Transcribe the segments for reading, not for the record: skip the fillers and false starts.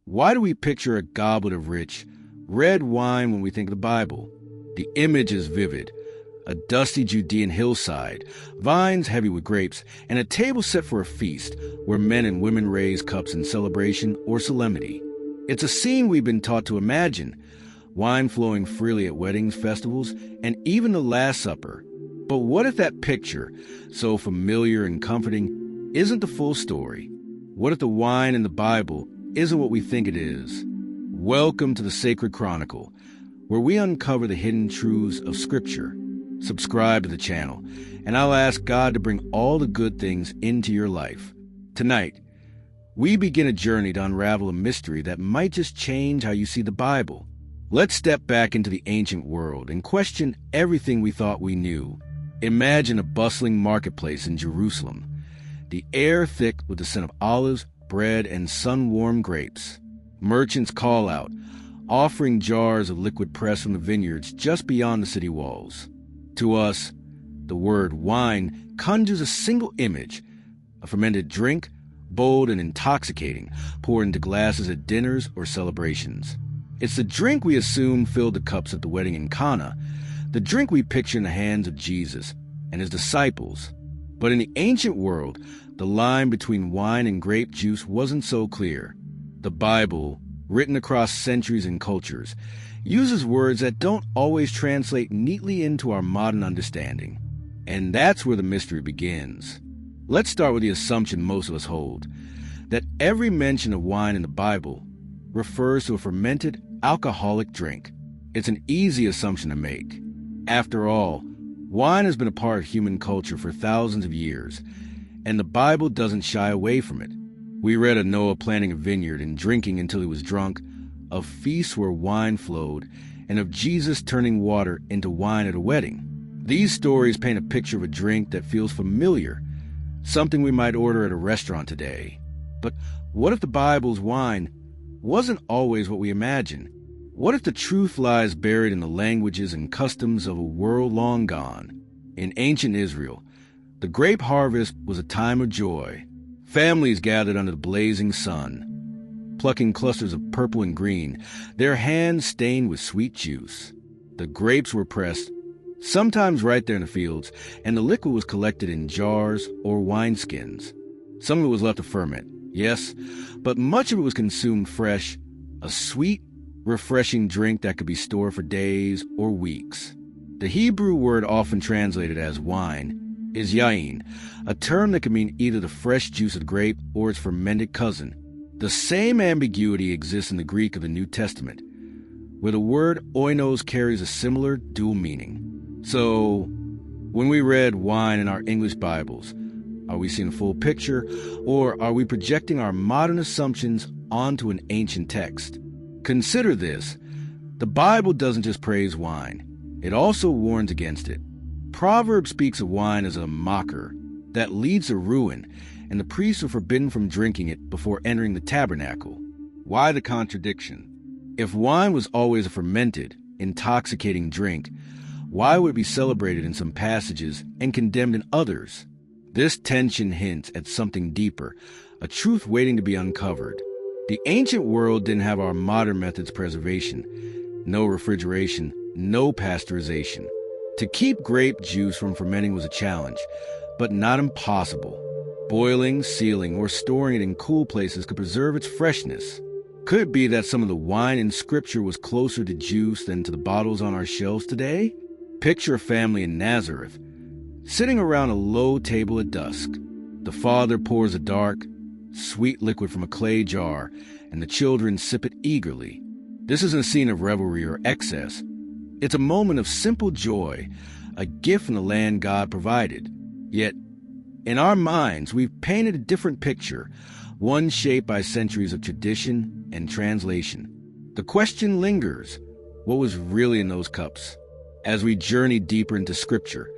Why do we picture a goblet of rich, red wine when we think of the Bible? The image is vivid. A dusty Judean hillside, vines heavy with grapes, and a table set for a feast where men and women raise cups in celebration or solemnity. It's a scene we've been taught to imagine, wine flowing freely at weddings, festivals, and even the Last Supper. But what if that picture, so familiar and comforting, isn't the full story? What if the wine in the Bible isn't what we think it is? Welcome to the Sacred Chronicle, where we uncover the hidden truths of Scripture. Subscribe to the channel, and I'll ask God to bring all the good things into your life. Tonight, we begin a journey to unravel a mystery that might just change how you see the Bible. Let's step back into the ancient world and question everything we thought we knew. Imagine a bustling marketplace in Jerusalem, the air thick with the scent of olives, bread, and sun-warmed grapes. Merchants call out, offering jars of liquid pressed from the vineyards just beyond the city walls. To us, the word wine conjures a single image, a fermented drink, bold and intoxicating, poured into glasses at dinners or celebrations. It's the drink we assume filled the cups at the wedding in Cana, the drink we picture in the hands of Jesus and his disciples. But in the ancient world, the line between wine and grape juice wasn't so clear. The Bible, written across centuries and cultures, uses words that don't always translate neatly into our modern understanding. And that's where the mystery begins. Let's start with the assumption most of us hold, that every mention of wine in the Bible refers to a fermented alcoholic drink. It's an easy assumption to make. After all, wine has been a part of human culture for thousands of years, and the Bible doesn't shy away from it. We read of Noah planting a vineyard and drinking until he was drunk, of feasts where wine flowed, and of Jesus turning water into wine at a wedding. These stories paint a picture of a drink that feels familiar, something we might order at a restaurant today. But what if the Bible's wine wasn't always what we imagine? What if the truth lies buried in the languages and customs of a world long gone? In ancient Israel, the grape harvest was a time of joy. Families gathered under the blazing sun, plucking clusters of purple and green, their hands stained with sweet juice. The grapes were pressed, sometimes right there in the fields, and the liquid was collected in jars or wineskins. Some of it was left to ferment, yes, but much of it was consumed fresh, a sweet, refreshing drink that could be stored for days or weeks. The Hebrew word often translated as wine is Yayin, a term that can mean either the fresh juice of the grape or its fermented cousin. The same ambiguity exists in the Greek of the New Testament, where the word Oinos carries a similar dual meaning. So, when we read wine in our English Bibles, are we seeing a full picture, or are we projecting our modern assumptions onto an ancient text? Consider this. The Bible doesn't just praise wine. It also warns against it. Proverbs speaks of wine as a mocker that leads to ruin, and the priests are forbidden from drinking it before entering the tabernacle. Why the contradiction? If wine was always a fermented, intoxicating drink, why would it be celebrated in some passages and condemned in others? This tension hints at something deeper, a truth waiting to be uncovered. The ancient world didn't have our modern methods of preservation. No refrigeration, no pasteurization. To keep grape juice from fermenting was a challenge, but not impossible. Boiling, sealing, or storing it in cool places could preserve its freshness. Could it be that some of the wine in Scripture was closer to juice than to the bottles on our shelves today? Picture a family in Nazareth, sitting around a low table at dusk. The father pours a dark, sweet liquid from a clay jar, and the children sip it eagerly. This isn't a scene of revelry or excess. It's a moment of simple joy, a gift from the land God provided. Yet, in our minds, we've painted a different picture, one shaped by centuries of tradition and translation. The question lingers, what was really in those cups? As we journey deeper into Scripture,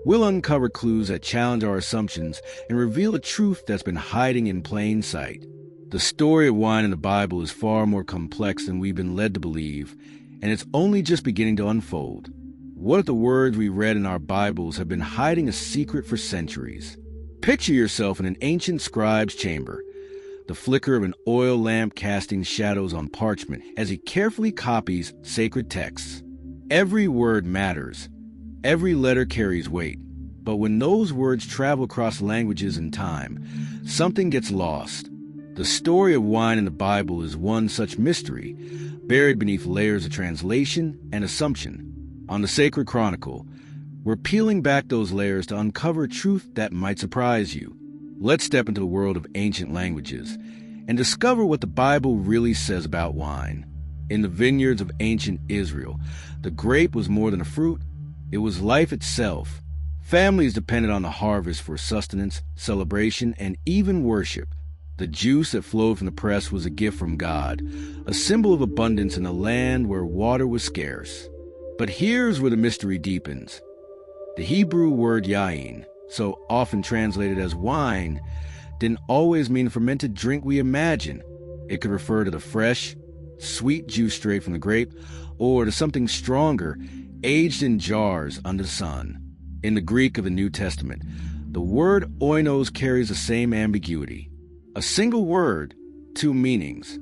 we'll uncover clues that challenge our assumptions and reveal a truth that's been hiding in plain sight. The story of wine in the Bible is far more complex than we've been led to believe, and it's only just beginning to unfold. What if the words we read in our Bibles have been hiding a secret for centuries? Picture yourself in an ancient scribe's chamber, the flicker of an oil lamp casting shadows on parchment as he carefully copies sacred texts. Every word matters. Every letter carries weight. But when those words travel across languages and time, something gets lost. The story of wine in the Bible is one such mystery, buried beneath layers of translation and assumption. On the sacred Chronicle, we're peeling back those layers to uncover truth that might surprise you. Let's step into the world of ancient languages and discover what the Bible really says about wine. In the vineyards of ancient Israel, the grape was more than a fruit, it was life itself. Families depended on the harvest for sustenance, celebration, and even worship. The juice that flowed from the press was a gift from God, a symbol of abundance in a land where water was scarce. But here's where the mystery deepens. The Hebrew word yayin, so often translated as wine, didn't always mean the fermented drink we imagine. It could refer to the fresh, sweet juice straight from the grape, or to something stronger, aged in jars under the sun. In the Greek of the New Testament, the word oinos carries the same ambiguity. A single word, two meanings.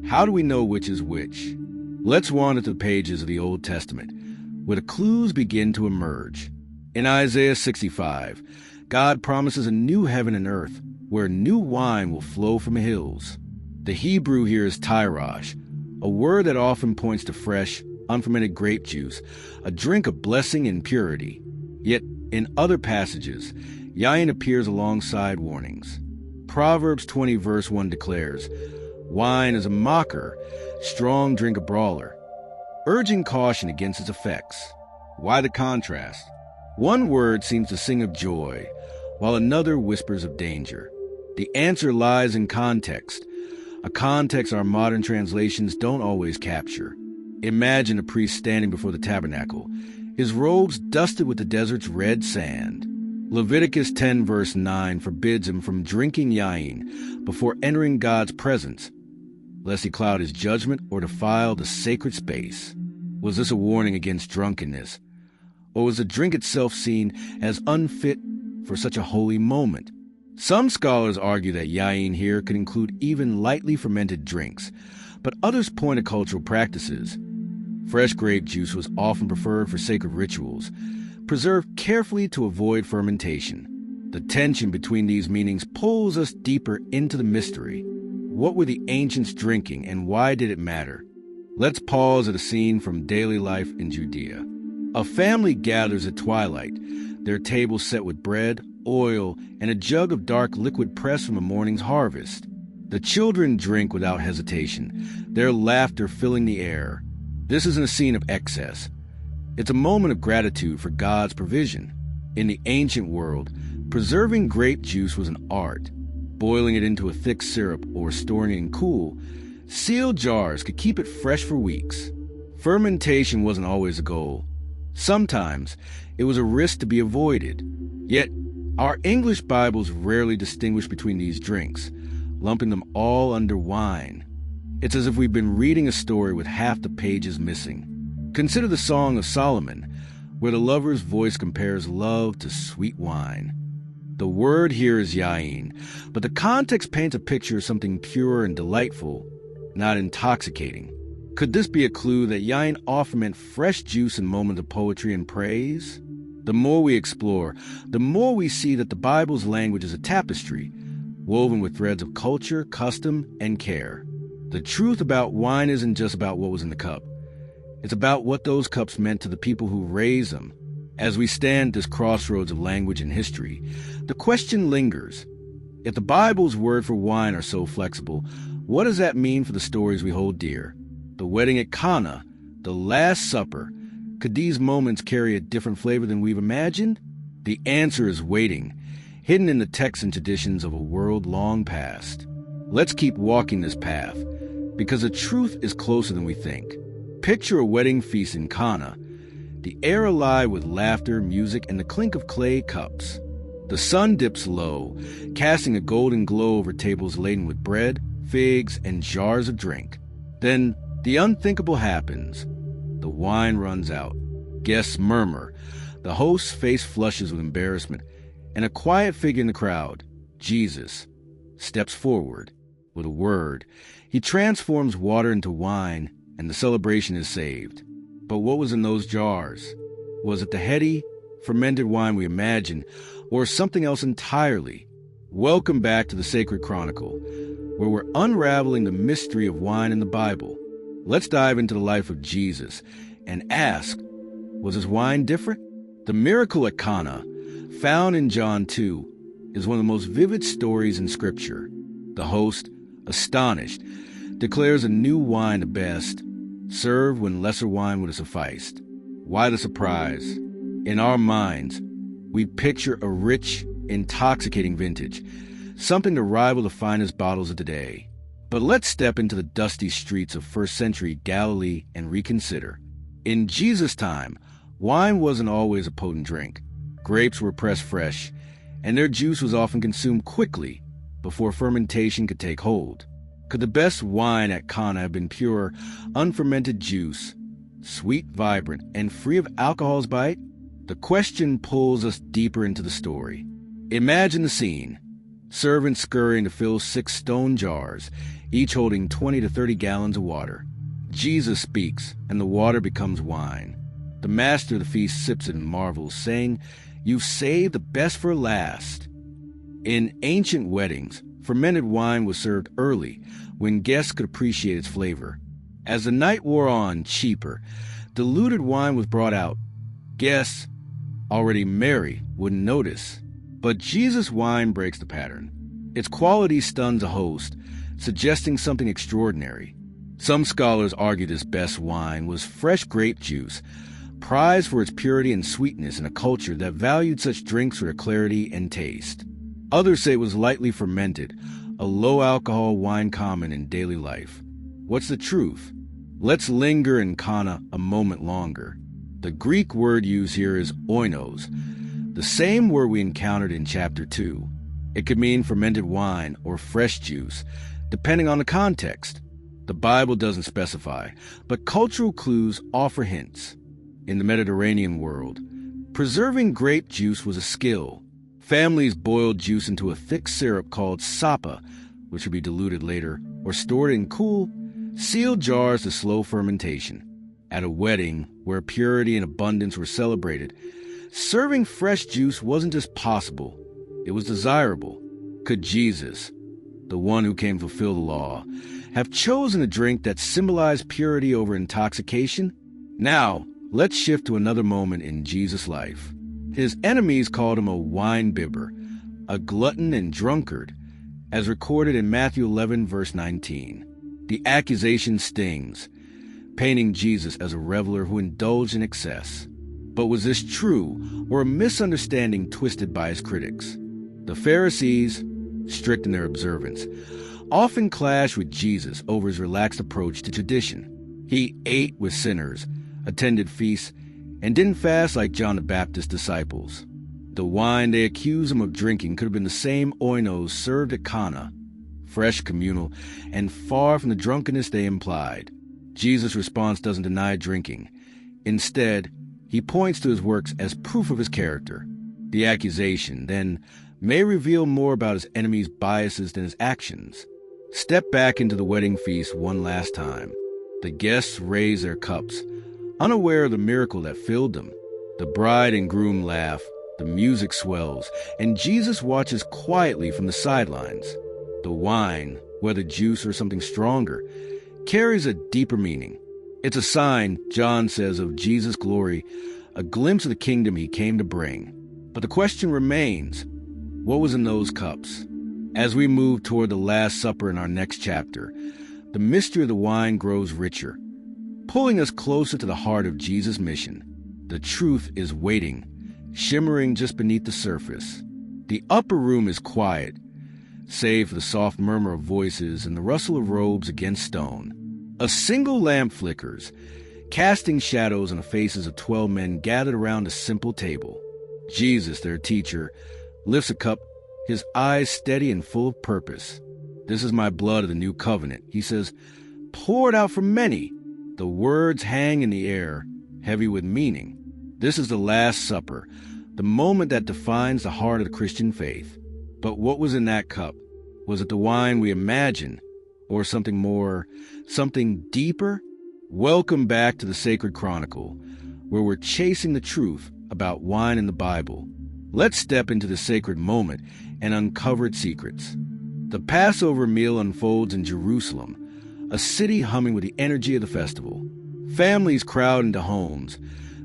How do we know which is which? Let's wander through the pages of the Old Testament, where the clues begin to emerge. In Isaiah 65, God promises a new heaven and earth, where new wine will flow from the hills. The Hebrew here is tyrosh, a word that often points to fresh, unfermented grape juice, a drink of blessing and purity. Yet, in other passages, Yayin appears alongside warnings. Proverbs 20 verse 1 declares, "Wine is a mocker, strong drink a brawler," urging caution against its effects. Why the contrast? One word seems to sing of joy, while another whispers of danger. The answer lies in context, a context our modern translations don't always capture. Imagine a priest standing before the tabernacle, his robes dusted with the desert's red sand. Leviticus 10 verse 9 forbids him from drinking yayin before entering God's presence, lest he cloud his judgment or defile the sacred space. Was this a warning against drunkenness? Or was the drink itself seen as unfit for such a holy moment? Some scholars argue that yayin here could include even lightly fermented drinks, but others point to cultural practices. Fresh grape juice was often preferred for sacred rituals, preserved carefully to avoid fermentation. The tension between these meanings pulls us deeper into the mystery. What were the ancients drinking, and why did it matter? Let's pause at a scene from daily life in Judea. A family gathers at twilight, their table set with bread, oil, and a jug of dark liquid pressed from a morning's harvest. The children drink without hesitation, their laughter filling the air. This isn't a scene of excess. It's a moment of gratitude for God's provision. In the ancient world, preserving grape juice was an art. Boiling it into a thick syrup or storing it in cool, sealed jars could keep it fresh for weeks. Fermentation wasn't always a goal. Sometimes it was a risk to be avoided. Yet, our English Bibles rarely distinguish between these drinks, lumping them all under wine. It's as if we've been reading a story with half the pages missing. Consider the Song of Solomon, where the lover's voice compares love to sweet wine. The word here is yayin, but the context paints a picture of something pure and delightful, not intoxicating. Could this be a clue that yayin often meant fresh juice in moments of poetry and praise? The more we explore, the more we see that the Bible's language is a tapestry, woven with threads of culture, custom, and care. The truth about wine isn't just about what was in the cup. It's about what those cups meant to the people who raised them. As we stand at this crossroads of language and history, the question lingers. If the Bible's word for wine are so flexible, what does that mean for the stories we hold dear? The wedding at Cana, the Last Supper. Could these moments carry a different flavor than we've imagined? The answer is waiting, hidden in the texts and traditions of a world long past. Let's keep walking this path, because the truth is closer than we think. Picture a wedding feast in Cana, the air alive with laughter, music, and the clink of clay cups. The sun dips low, casting a golden glow over tables laden with bread, figs, and jars of drink. Then the unthinkable happens. The wine runs out. Guests murmur. The host's face flushes with embarrassment, and a quiet figure in the crowd, Jesus, steps forward. with a word. He transforms water into wine, and the celebration is saved. But what was in those jars? Was it the heady, fermented wine we imagine, or something else entirely? Welcome back to the Sacred Chronicle, where we're unraveling the mystery of wine in the Bible. Let's dive into the life of Jesus and ask, was his wine different? The miracle at Cana, found in John 2, is one of the most vivid stories in Scripture. The host, astonished, declares a new wine the best, served when lesser wine would have sufficed. Why the surprise? In our minds, we picture a rich, intoxicating vintage, something to rival the finest bottles of today. But let's step into the dusty streets of first-century Galilee and reconsider. In Jesus' time, wine wasn't always a potent drink. Grapes were pressed fresh, and their juice was often consumed quickly before fermentation could take hold. Could the best wine at Cana have been pure, unfermented juice, sweet, vibrant, and free of alcohol's bite? The question pulls us deeper into the story. Imagine the scene. Servants scurrying to fill 6 stone jars, each holding 20 to 30 gallons of water. Jesus speaks, and the water becomes wine. The master of the feast sips it and marvels, saying, "You've saved the best for last." In ancient weddings, fermented wine was served early, when guests could appreciate its flavor. As the night wore on, cheaper, diluted wine was brought out. Guests, already merry, wouldn't notice. But Jesus' wine breaks the pattern. Its quality stuns a host, suggesting something extraordinary. Some scholars argue this best wine was fresh grape juice, prized for its purity and sweetness in a culture that valued such drinks for their clarity and taste. Others say it was lightly fermented, a low-alcohol wine common in daily life. What's the truth? Let's linger in Cana a moment longer. The Greek word used here is oinos, the same word we encountered in chapter 2. It could mean fermented wine or fresh juice, depending on the context. The Bible doesn't specify, but cultural clues offer hints. In the Mediterranean world, preserving grape juice was a skill. Families boiled juice into a thick syrup called sapa, which would be diluted later, or stored in cool, sealed jars to slow fermentation. At a wedding, where purity and abundance were celebrated, serving fresh juice wasn't just possible, it was desirable. Could Jesus, the one who came to fulfill the law, have chosen a drink that symbolized purity over intoxication? Now, let's shift to another moment in Jesus' life. His enemies called him a wine bibber, a glutton and drunkard, as recorded in Matthew 11, verse 19. The accusation stings, painting Jesus as a reveler who indulged in excess. But was this true, or a misunderstanding twisted by his critics? The Pharisees, strict in their observance, often clashed with Jesus over his relaxed approach to tradition. He ate with sinners, attended feasts, and didn't fast like John the Baptist's disciples. The wine they accused him of drinking could have been the same oinos served at Cana, fresh, communal, and far from the drunkenness they implied. Jesus' response doesn't deny drinking. Instead, he points to his works as proof of his character. The accusation, then, may reveal more about his enemy's biases than his actions. Step back into the wedding feast one last time. The guests raise their cups, unaware of the miracle that filled them. The bride and groom laugh, the music swells, and Jesus watches quietly from the sidelines. The wine, whether juice or something stronger, carries a deeper meaning. It's a sign, John says, of Jesus' glory, a glimpse of the kingdom he came to bring. But the question remains, what was in those cups? As we move toward the Last Supper in our next chapter, the mystery of the wine grows richer, pulling us closer to the heart of Jesus' mission. The truth is waiting, shimmering just beneath the surface. The upper room is quiet, save for the soft murmur of voices and the rustle of robes against stone. A single lamp flickers, casting shadows on the faces of 12 men gathered around a simple table. Jesus, their teacher, lifts a cup, his eyes steady and full of purpose. "This is my blood of the new covenant," he says, "poured out for many." The words hang in the air, heavy with meaning. This is the Last Supper, the moment that defines the heart of the Christian faith. But what was in that cup? Was it the wine we imagine, Or something more, something deeper? Welcome back to the Sacred Chronicle, where we're chasing the truth about wine in the Bible. Let's step into the sacred moment and uncover its secrets. The Passover meal unfolds in Jerusalem, a city humming with the energy of the festival. Families crowd into homes,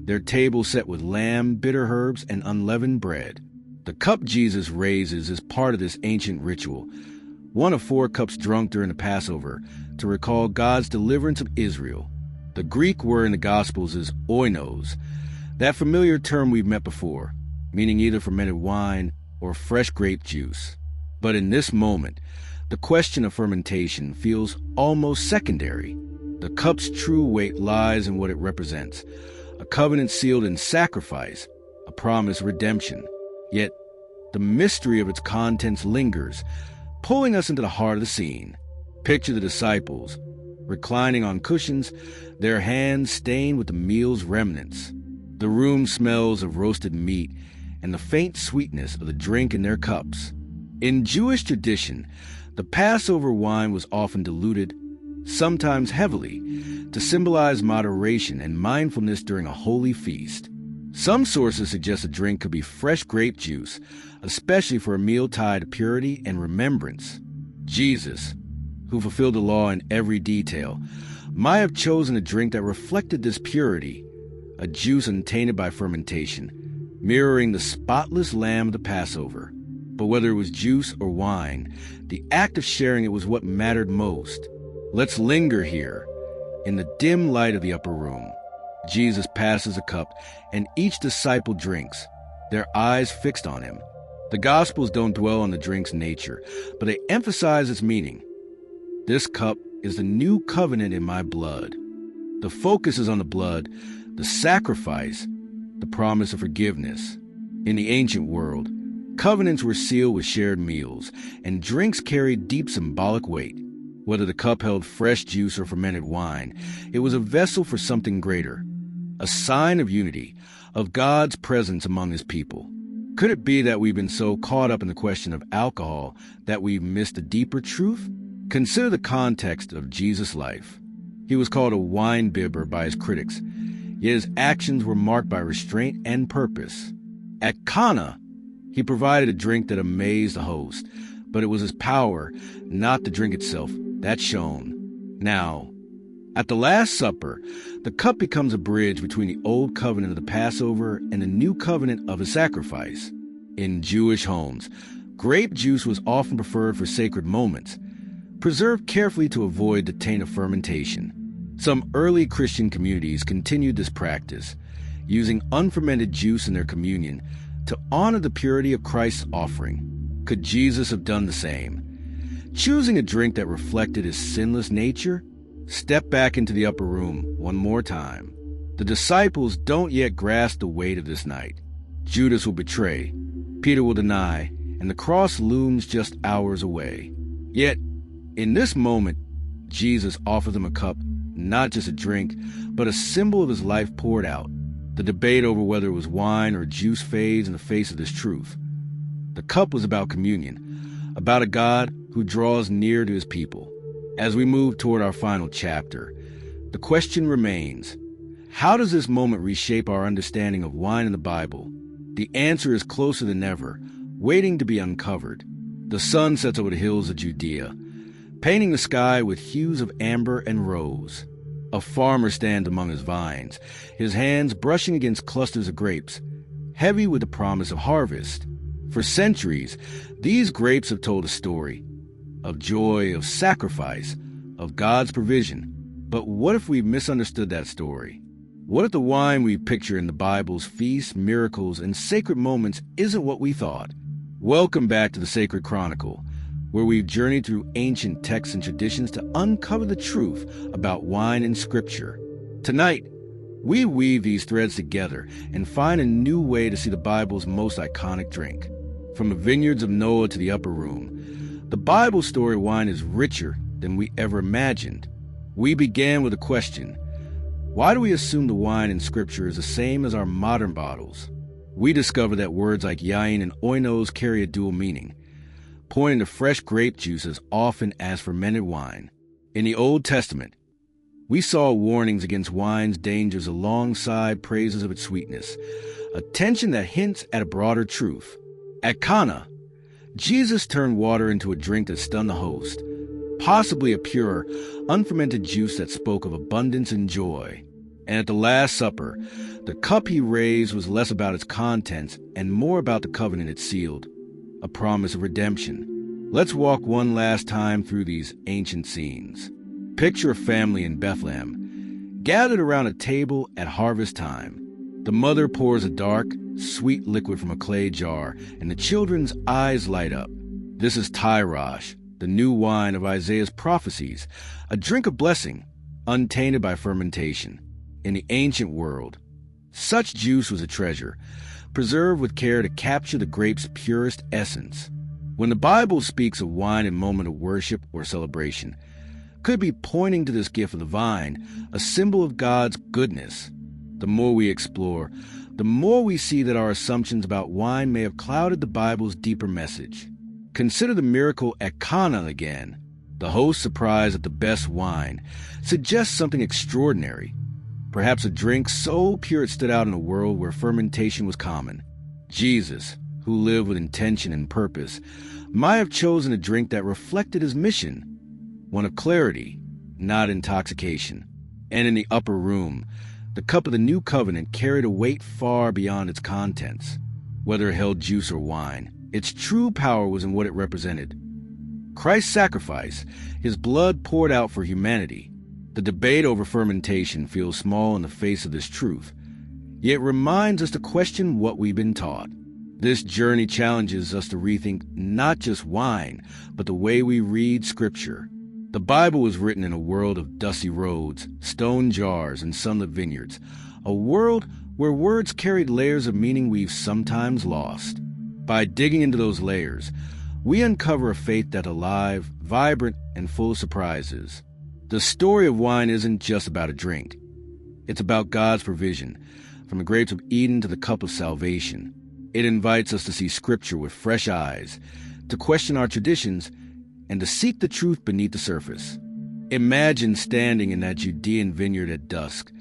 their tables set with lamb, bitter herbs, and unleavened bread. The cup Jesus raises is part of this ancient ritual, one of 4 cups drunk during the Passover to recall God's deliverance of Israel. The Greek word in the Gospels is Oinos, that familiar term we've met before, meaning either fermented wine or fresh grape juice. But in this moment, the question of fermentation feels almost secondary. The cup's true weight lies in what it represents, a covenant sealed in sacrifice, a promise of redemption. Yet, the mystery of its contents lingers, pulling us into the heart of the scene. Picture the disciples, reclining on cushions, their hands stained with the meal's remnants. The room smells of roasted meat and the faint sweetness of the drink in their cups. In Jewish tradition, the Passover wine was often diluted, sometimes heavily, to symbolize moderation and mindfulness during a holy feast. Some sources suggest a drink could be fresh grape juice, especially for a meal tied to purity and remembrance. Jesus, who fulfilled the law in every detail, might have chosen a drink that reflected this purity, a juice untainted by fermentation, mirroring the spotless lamb of the Passover. But whether it was juice or wine, the act of sharing it was what mattered most. Let's linger here. In the dim light of the upper room, Jesus passes a cup, and each disciple drinks, their eyes fixed on him. The Gospels don't dwell on the drink's nature, but they emphasize its meaning. This cup is the new covenant in my blood. The focus is on the blood, the sacrifice, the promise of forgiveness. In the ancient world, covenants were sealed with shared meals, and drinks carried deep symbolic weight. Whether the cup held fresh juice or fermented wine, it was a vessel for something greater, a sign of unity, of God's presence among his people. Could it be that we've been so caught up in the question of alcohol that we've missed a deeper truth? Consider the context of Jesus' life. He was called a wine bibber by his critics, yet his actions were marked by restraint and purpose. At Cana, he provided a drink that amazed the host, but it was his power, not the drink itself, that shone. Now, at the Last Supper, the cup becomes a bridge between the old covenant of the Passover and the new covenant of his sacrifice. In Jewish homes, grape juice was often preferred for sacred moments, preserved carefully to avoid the taint of fermentation. Some early Christian communities continued this practice, using unfermented juice in their communion to honor the purity of Christ's offering. Could Jesus have done the same? Choosing a drink that reflected his sinless nature? Step back into the upper room one more time. The disciples don't yet grasp the weight of this night. Judas will betray, Peter will deny, and the cross looms just hours away. Yet, in this moment, Jesus offers them a cup, not just a drink, but a symbol of his life poured out. The debate over whether it was wine or juice fades in the face of this truth. The cup was about communion, about a God who draws near to his people. As we move toward our final chapter, the question remains, how does this moment reshape our understanding of wine in the Bible? The answer is closer than ever, waiting to be uncovered. The sun sets over the hills of Judea, painting the sky with hues of amber and rose. A farmer stands among his vines, his hands brushing against clusters of grapes, heavy with the promise of harvest. For centuries, these grapes have told a story of joy, of sacrifice, of God's provision. But what if we misunderstood that story? What if the wine we picture in the Bible's feasts, miracles, and sacred moments isn't what we thought? Welcome back to the Sacred Chronicle, where we've journeyed through ancient texts and traditions to uncover the truth about wine in Scripture. Tonight, we weave these threads together and find a new way to see the Bible's most iconic drink. From the vineyards of Noah to the upper room, the Bible story of wine is richer than we ever imagined. We began with a question: why do we assume the wine in Scripture is the same as our modern bottles? We discovered that words like Yayin and Oinos carry a dual meaning. pointing to fresh grape juice as often as fermented wine. In the Old Testament, we saw warnings against wine's dangers alongside praises of its sweetness, a tension that hints at a broader truth. At Cana, Jesus turned water into a drink that stunned the host, possibly a pure, unfermented juice that spoke of abundance and joy. And at the Last Supper, the cup he raised was less about its contents and more about the covenant it sealed, a promise of redemption. Let's walk one last time through these ancient scenes. Picture a family in Bethlehem, gathered around a table at harvest time. The mother pours a dark, sweet liquid from a clay jar, and the children's eyes light up. This is Tyrosh, the new wine of Isaiah's prophecies, a drink of blessing, untainted by fermentation. In the ancient world, such juice was a treasure, preserved with care to capture the grape's purest essence. When the Bible speaks of wine in moment of worship or celebration, could be pointing to this gift of the vine, a symbol of God's goodness. The more we explore, the more we see that our assumptions about wine may have clouded the Bible's deeper message. Consider the miracle at Cana again. The host, surprised at the best wine, suggests something extraordinary. Perhaps a drink so pure it stood out in a world where fermentation was common. Jesus, who lived with intention and purpose, might have chosen a drink that reflected his mission, one of clarity, not intoxication. And in the upper room, the cup of the new covenant carried a weight far beyond its contents. Whether it held juice or wine, its true power was in what it represented. Christ's sacrifice, his blood poured out for humanity. The debate over fermentation feels small in the face of this truth, yet reminds us to question what we've been taught. This journey challenges us to rethink not just wine, but the way we read Scripture. The Bible was written in a world of dusty roads, stone jars, and sunlit vineyards, a world where words carried layers of meaning we've sometimes lost. By digging into those layers, we uncover a faith that's alive, vibrant, and full of surprises. The story of wine isn't just about a drink. It's about God's provision, from the grapes of Eden to the cup of salvation. It invites us to see Scripture with fresh eyes, to question our traditions, and to seek the truth beneath the surface. Imagine standing in that Judean vineyard at dusk,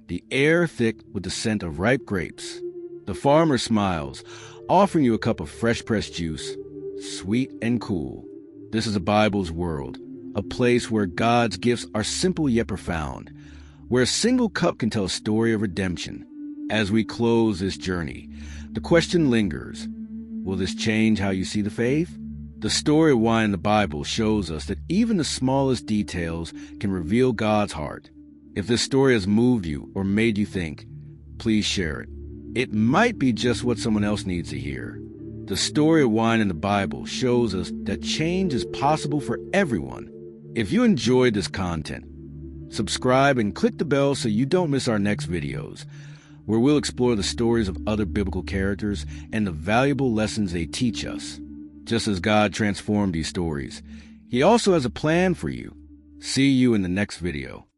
the air thick with the scent of ripe grapes. The farmer smiles, offering you a cup of fresh-pressed juice, sweet and cool. This is the Bible's world, a place where God's gifts are simple yet profound, where a single cup can tell a story of redemption. As we close this journey, the question lingers, will this change how you see the faith? The story of wine in the Bible shows us that even the smallest details can reveal God's heart. If this story has moved you or made you think, please share it. It might be just what someone else needs to hear. The story of wine in the Bible shows us that change is possible for everyone. If you enjoyed this content, subscribe and click the bell so you don't miss our next videos, where we'll explore the stories of other biblical characters and the valuable lessons they teach us. Just as God transformed these stories, He also has a plan for you. See you in the next video.